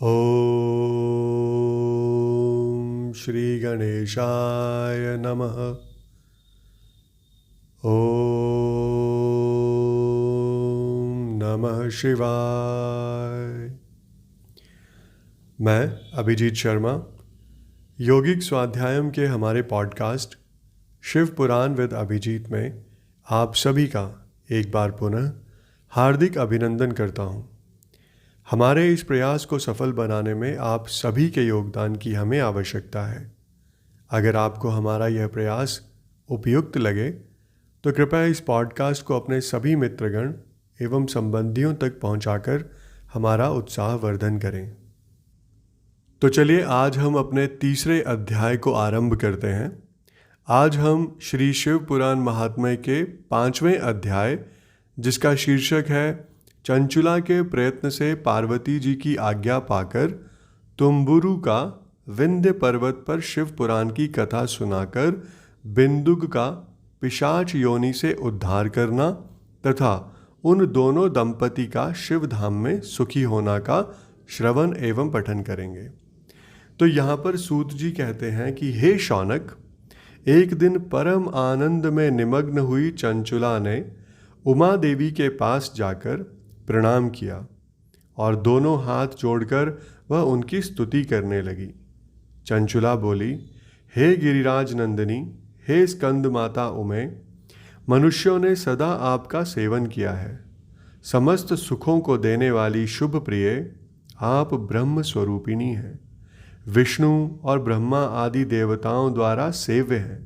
ॐ श्री गणेशाय नमः। ॐ नमः शिवाय। मैं अभिजीत शर्मा योगिक स्वाध्यायम के हमारे पॉडकास्ट शिव पुराण विद अभिजीत में आप सभी का एक बार पुनः हार्दिक अभिनंदन करता हूँ। हमारे इस प्रयास को सफल बनाने में आप सभी के योगदान की हमें आवश्यकता है। अगर आपको हमारा यह प्रयास उपयुक्त लगे तो कृपया इस पॉडकास्ट को अपने सभी मित्रगण एवं संबंधियों तक पहुंचाकर हमारा उत्साहवर्धन करें। तो चलिए आज हम अपने तीसरे अध्याय को आरंभ करते हैं। आज हम श्री शिव पुराण महात्म्य के 5वें अध्याय, जिसका शीर्षक है चंचुला के प्रयत्न से पार्वती जी की आज्ञा पाकर तुम्बुरु का विंध्य पर्वत पर शिव पुराण की कथा सुनाकर बिंदुक का पिशाच योनि से उद्धार करना तथा उन दोनों दंपति का शिव धाम में सुखी होना का श्रवण एवं पठन करेंगे। तो यहाँ पर सूत जी कहते हैं कि हे शौनक, एक दिन परम आनंद में निमग्न हुई चंचुला ने उमा देवी के पास जाकर प्रणाम किया और दोनों हाथ जोड़कर वह उनकी स्तुति करने लगी। चंचुला बोली, हे गिरिराज नंदिनी, हे स्कंद माता उमे, मनुष्यों ने सदा आपका सेवन किया है। समस्त सुखों को देने वाली शुभ प्रिय आप ब्रह्म स्वरूपिणी हैं। विष्णु और ब्रह्मा आदि देवताओं द्वारा सेव्य हैं।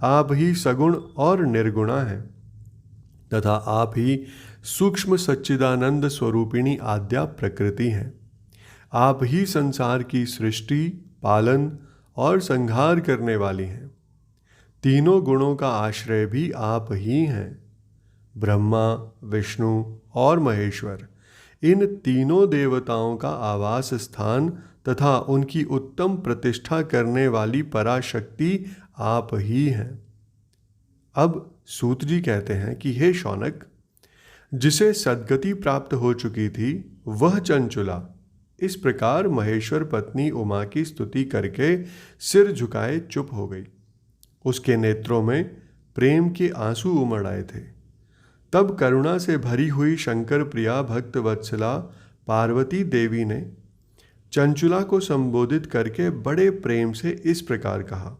आप ही सगुण और निर्गुणा हैं तथा आप ही सूक्ष्म सच्चिदानंद स्वरूपिणी आद्या प्रकृति हैं। आप ही संसार की सृष्टि, पालन और संहार करने वाली हैं। तीनों गुणों का आश्रय भी आप ही हैं। ब्रह्मा, विष्णु और महेश्वर, इन तीनों देवताओं का आवास स्थान तथा उनकी उत्तम प्रतिष्ठा करने वाली पराशक्ति आप ही हैं। अब सूत जी कहते हैं कि हे शौनक, जिसे सद्गति प्राप्त हो चुकी थी वह चंचुला इस प्रकार महेश्वर पत्नी उमा की स्तुति करके सिर झुकाए चुप हो गई। उसके नेत्रों में प्रेम के आंसू उमड़ आए थे। तब करुणा से भरी हुई शंकर प्रिया भक्त वत्सला पार्वती देवी ने चंचुला को संबोधित करके बड़े प्रेम से इस प्रकार कहा।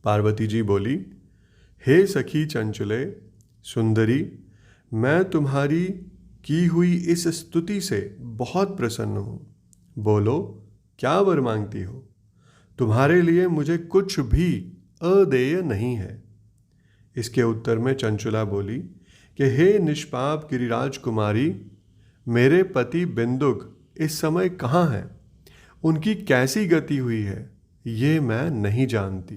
पार्वती जी बोली, हे सखी चंचुले सुंदरी, मैं तुम्हारी की हुई इस स्तुति से बहुत प्रसन्न हूँ। बोलो, क्या वर मांगती हो? तुम्हारे लिए मुझे कुछ भी अदेय नहीं है। इसके उत्तर में चंचुला बोली कि हे निष्पाप गिरिराज कुमारी, मेरे पति बिंदुक इस समय कहाँ हैं? उनकी कैसी गति हुई है ये मैं नहीं जानती।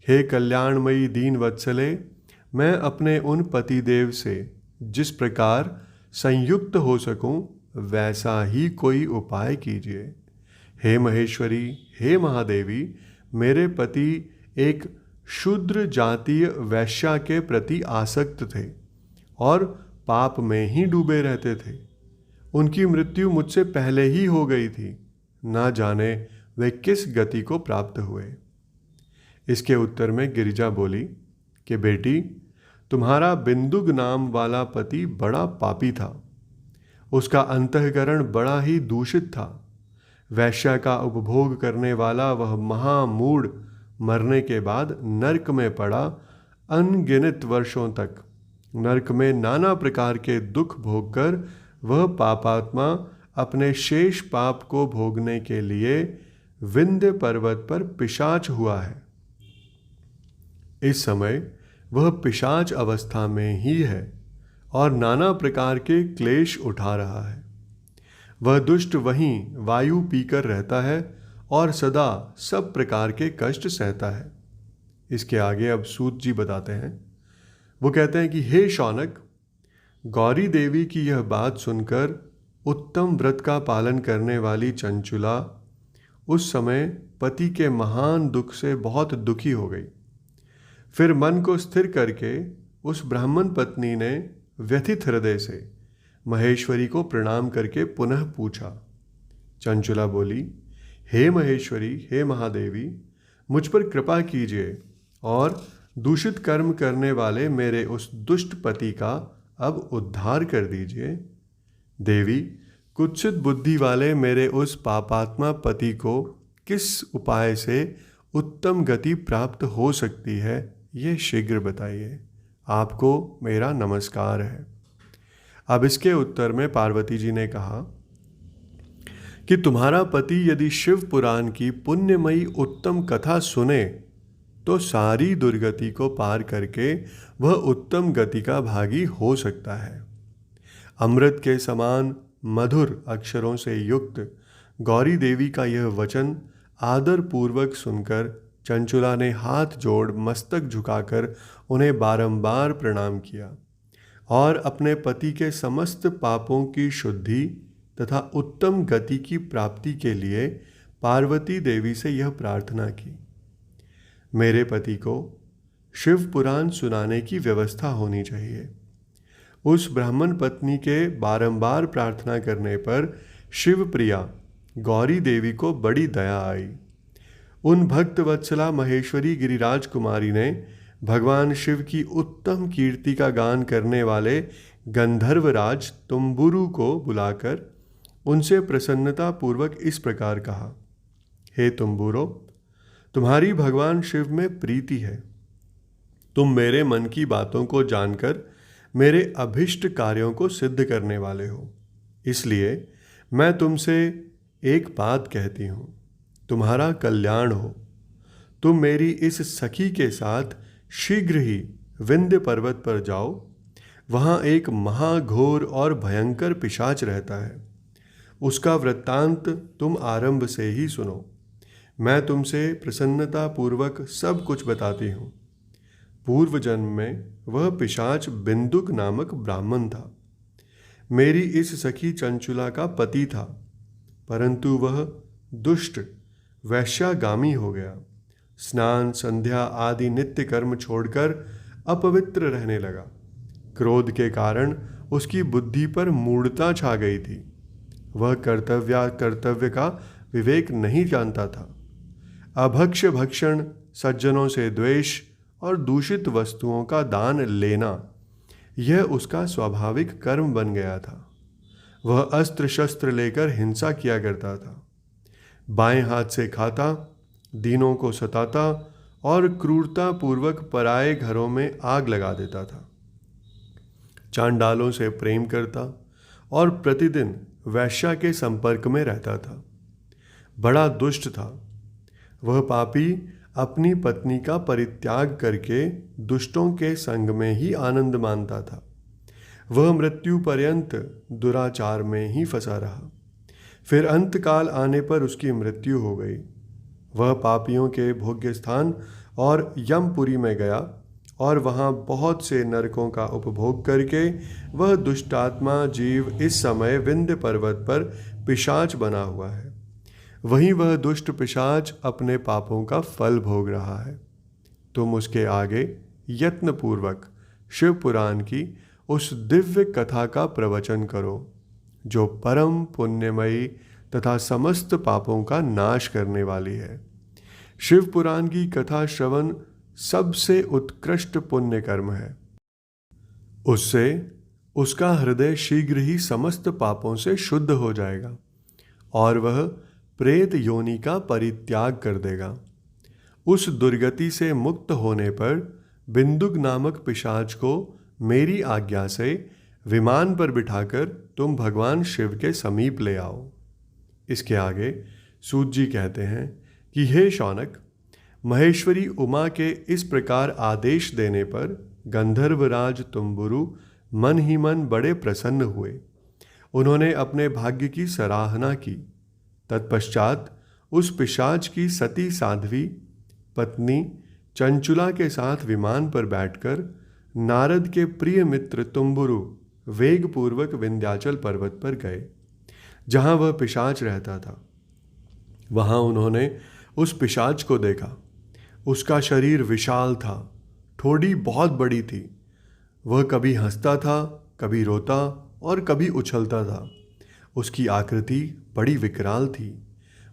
हे कल्याणमयी दीन वत्सले, मैं अपने उन पतिदेव से जिस प्रकार संयुक्त हो सकूं वैसा ही कोई उपाय कीजिए। हे महेश्वरी, हे महादेवी, मेरे पति एक शूद्र जातीय वैश्या के प्रति आसक्त थे और पाप में ही डूबे रहते थे। उनकी मृत्यु मुझसे पहले ही हो गई थी। ना जाने वे किस गति को प्राप्त हुए। इसके उत्तर में गिरिजा बोली कि बेटी, तुम्हारा बिंदुक नाम वाला पति बड़ा पापी था। उसका अंतःकरण बड़ा ही दूषित था। वैश्या का उपभोग करने वाला वह महामूढ़ मरने के बाद नरक में पड़ा अनगिनत वर्षों तक नरक में नाना प्रकार के दुख भोगकर वह पापात्मा अपने शेष पाप को भोगने के लिए विंध्य पर्वत पर पिशाच हुआ है। इस समय वह पिशाच अवस्था में ही है और नाना प्रकार के क्लेश उठा रहा है। वह दुष्ट वहीं वायु पीकर रहता है और सदा सब प्रकार के कष्ट सहता है। इसके आगे अब सूत जी बताते हैं। वो कहते हैं कि हे शौनक, गौरी देवी की यह बात सुनकर उत्तम व्रत का पालन करने वाली चंचुला उस समय पति के महान दुख से बहुत दुखी हो गई। फिर मन को स्थिर करके उस ब्राह्मण पत्नी ने व्यथित हृदय से महेश्वरी को प्रणाम करके पुनः पूछा, चंचुला बोली, हे महेश्वरी, हे महादेवी, मुझ पर कृपा कीजिए और दूषित कर्म करने वाले मेरे उस दुष्ट पति का अब उद्धार कर दीजिए। देवी, कुत्सित बुद्धि वाले मेरे उस पापात्मा पति को किस उपाय से उत्तम गति प्राप्त हो सकती है, ये शीघ्र बताइए। आपको मेरा नमस्कार है। अब इसके उत्तर में पार्वती जी ने कहा कि तुम्हारा पति यदि शिव पुराण की पुण्यमयी उत्तम कथा सुने तो सारी दुर्गति को पार करके वह उत्तम गति का भागी हो सकता है। अमृत के समान मधुर अक्षरों से युक्त गौरी देवी का यह वचन आदर पूर्वक सुनकर चंचुला ने हाथ जोड़ मस्तक झुकाकर उन्हें बारंबार प्रणाम किया और अपने पति के समस्त पापों की शुद्धि तथा उत्तम गति की प्राप्ति के लिए पार्वती देवी से यह प्रार्थना की, मेरे पति को शिव पुराण सुनाने की व्यवस्था होनी चाहिए। उस ब्राह्मण पत्नी के बारंबार प्रार्थना करने पर शिव प्रिया गौरी देवी को बड़ी दया आई। उन भक्त वत्सला महेश्वरी गिरिराज कुमारी ने भगवान शिव की उत्तम कीर्ति का गान करने वाले गंधर्वराज तुम्बुरु को बुलाकर उनसे प्रसन्नता पूर्वक इस प्रकार कहा, हे तुम्बुरो, तुम्हारी भगवान शिव में प्रीति है। तुम मेरे मन की बातों को जानकर मेरे अभिष्ट कार्यों को सिद्ध करने वाले हो। इसलिए मैं तुमसे एक बात कहती हूँ, तुम्हारा कल्याण हो। तुम मेरी इस सखी के साथ शीघ्र ही विंध्य पर्वत पर जाओ। वहाँ एक महाघोर और भयंकर पिशाच रहता है। उसका वृत्तांत तुम आरंभ से ही सुनो। मैं तुमसे प्रसन्नता पूर्वक सब कुछ बताती हूँ। पूर्व जन्म में वह पिशाच बिंदुक नामक ब्राह्मण था। मेरी इस सखी चंचुला का पति था, परंतु वह दुष्ट वैश्यागामी हो गया। स्नान संध्या आदि नित्य कर्म छोड़कर अपवित्र रहने लगा। क्रोध के कारण उसकी बुद्धि पर मूढ़ता छा गई थी। वह कर्तव्य का विवेक नहीं जानता था। अभक्ष्य भक्षण, सज्जनों से द्वेष और दूषित वस्तुओं का दान लेना, यह उसका स्वाभाविक कर्म बन गया था। वह अस्त्र शस्त्र लेकर हिंसा किया करता था। बाएं हाथ से खाता, दीनों को सताता और क्रूरता पूर्वक पराये घरों में आग लगा देता था। चांडालों से प्रेम करता और प्रतिदिन वैश्या के संपर्क में रहता था। बड़ा दुष्ट था। वह पापी अपनी पत्नी का परित्याग करके दुष्टों के संग में ही आनंद मानता था। वह मृत्यु पर्यंत दुराचार में ही फंसा रहा। फिर अंतकाल आने पर उसकी मृत्यु हो गई। वह पापियों के भोग्य स्थान और यमपुरी में गया और वहाँ बहुत से नरकों का उपभोग करके वह दुष्टात्मा जीव इस समय विंध्य पर्वत पर पिशाच बना हुआ है। वहीं वह दुष्ट पिशाच अपने पापों का फल भोग रहा है। तुम उसके आगे यत्नपूर्वक शिव पुराण की उस दिव्य कथा का प्रवचन करो, जो परम पुण्यमयी तथा समस्त पापों का नाश करने वाली है। शिव पुराण की कथा श्रवण सबसे उत्कृष्ट पुण्य कर्म है। उससे उसका हृदय शीघ्र ही समस्त पापों से शुद्ध हो जाएगा और वह प्रेत योनि का परित्याग कर देगा। उस दुर्गति से मुक्त होने पर बिंदुक नामक पिशाच को मेरी आज्ञा से विमान पर बिठाकर तुम भगवान शिव के समीप ले आओ। इसके आगे सूत जी कहते हैं कि हे शौनक, महेश्वरी उमा के इस प्रकार आदेश देने पर गंधर्वराज तुम्बुरु मन ही मन बड़े प्रसन्न हुए। उन्होंने अपने भाग्य की सराहना की। तत्पश्चात उस पिशाच की सती साध्वी पत्नी चंचुला के साथ विमान पर बैठकर नारद के प्रिय मित्र तुम्बुरु वेगपूर्वक विंध्याचल पर्वत पर गए, जहाँ वह पिशाच रहता था। वहाँ उन्होंने उस पिशाच को देखा। उसका शरीर विशाल था, ठोड़ी बहुत बड़ी थी। वह कभी हंसता था, कभी रोता और कभी उछलता था। उसकी आकृति बड़ी विकराल थी।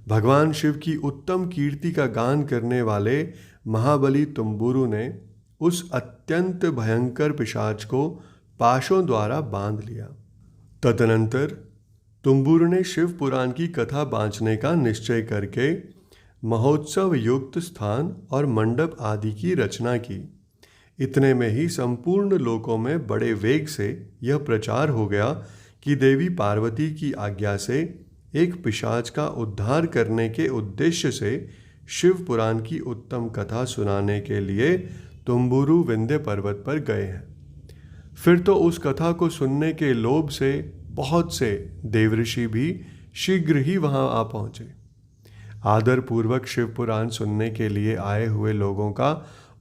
भगवान शिव की उत्तम कीर्ति का गान करने वाले महाबली तुम्बुरु ने उस अत्यंत भयंकर पिशाच को पाशों द्वारा बांध लिया। तदनंतर तुम्बुरु ने शिव पुराण की कथा बाँचने का निश्चय करके महोत्सव युक्त स्थान और मंडप आदि की रचना की। इतने में ही संपूर्ण लोकों में बड़े वेग से यह प्रचार हो गया कि देवी पार्वती की आज्ञा से एक पिशाच का उद्धार करने के उद्देश्य से शिव पुराण की उत्तम कथा सुनाने के लिए तुम्बुरु विंध्य पर्वत पर गए हैं। फिर तो उस कथा को सुनने के लोभ से बहुत से देवऋषि भी शीघ्र ही वहां आ पहुंचे। आदरपूर्वक शिव पुराण सुनने के लिए आए हुए लोगों का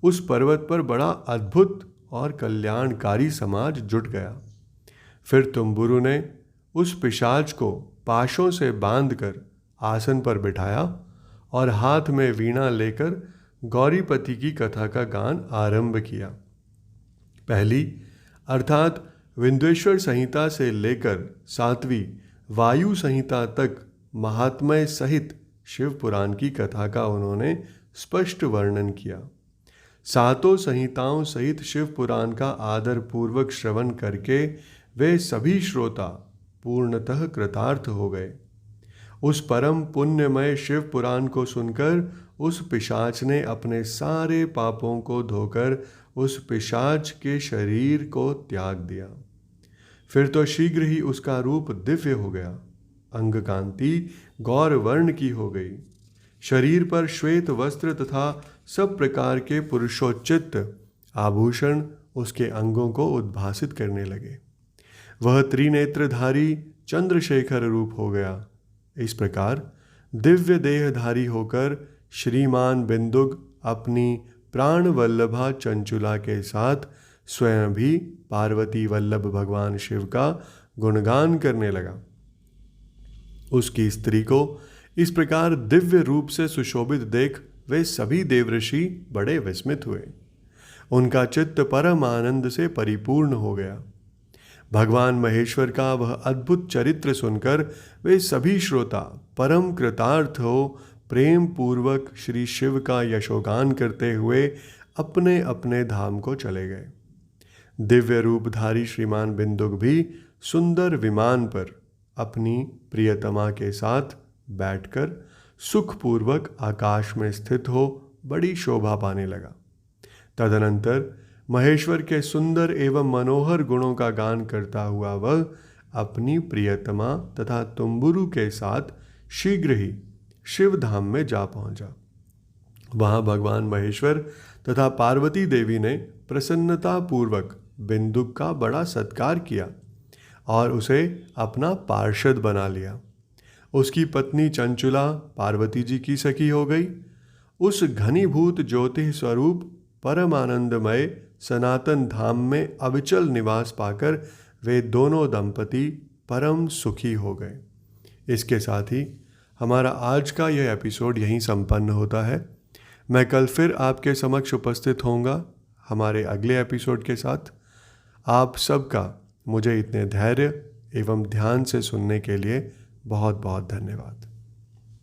उस पर्वत पर बड़ा अद्भुत और कल्याणकारी समाज जुट गया। फिर तुम्बुरु ने उस पिशाच को पाशों से बांधकर आसन पर बिठाया और हाथ में वीणा लेकर गौरीपति की कथा का गान आरंभ किया। पहली अर्थात विंध्येश्वर संहिता से लेकर 7वीं वायु संहिता तक महात्म्य सहित शिव पुराण की कथा का उन्होंने स्पष्ट वर्णन किया। सातों संहिताओं सहित शिव पुराण का आदर पूर्वक श्रवण करके वे सभी श्रोता पूर्णतः कृतार्थ हो गए। उस परम पुण्यमय शिव पुराण को सुनकर उस पिशाच ने अपने सारे पापों को धोकर उस पिशाच के शरीर को त्याग दिया। फिर तो शीघ्र ही उसका रूप दिव्य हो गया, अंग कांति गौर वर्ण की हो गई। शरीर पर श्वेत वस्त्र तथा सब प्रकार के पुरुषोचित आभूषण उसके अंगों को उद्भासित करने लगे। वह त्रिनेत्रधारी चंद्रशेखर रूप हो गया। इस प्रकार दिव्य देहधारी होकर श्रीमान बिंदुक अपनी प्राण वल्लभा चंचुला के साथ स्वयं भी पार्वती वल्लभ भगवान शिव का गुणगान करने लगा। उसकी स्त्री को इस प्रकार दिव्य रूप से सुशोभित देख वे सभी देवऋषि बड़े विस्मित हुए। उनका चित्त परम आनंद से परिपूर्ण हो गया। भगवान महेश्वर का वह अद्भुत चरित्र सुनकर वे सभी श्रोता परम कृतार्थ हो प्रेम पूर्वक श्री शिव का यशोगान करते हुए अपने अपने धाम को चले गए। दिव्य रूपधारी श्रीमान बिंदुक भी सुंदर विमान पर अपनी प्रियतमा के साथ बैठकर सुखपूर्वक आकाश में स्थित हो बड़ी शोभा पाने लगा। तदनंतर महेश्वर के सुंदर एवं मनोहर गुणों का गान करता हुआ वह अपनी प्रियतमा तथा तुम्बुरु के साथ शीघ्र ही शिव धाम में जा पहुंचा। वहां भगवान महेश्वर तथा पार्वती देवी ने प्रसन्नता पूर्वक बिंदुक का बड़ा सत्कार किया और उसे अपना पार्षद बना लिया। उसकी पत्नी चंचुला पार्वती जी की सखी हो गई। उस घनीभूत ज्योति स्वरूप परम आनंदमय सनातन धाम में अविचल निवास पाकर वे दोनों दंपति परम सुखी हो गए। इसके साथ ही हमारा आज का यह एपिसोड यहीं संपन्न होता है। मैं कल फिर आपके समक्ष उपस्थित होऊंगा हमारे अगले एपिसोड के साथ। आप सबका मुझे इतने धैर्य एवं ध्यान से सुनने के लिए बहुत बहुत धन्यवाद।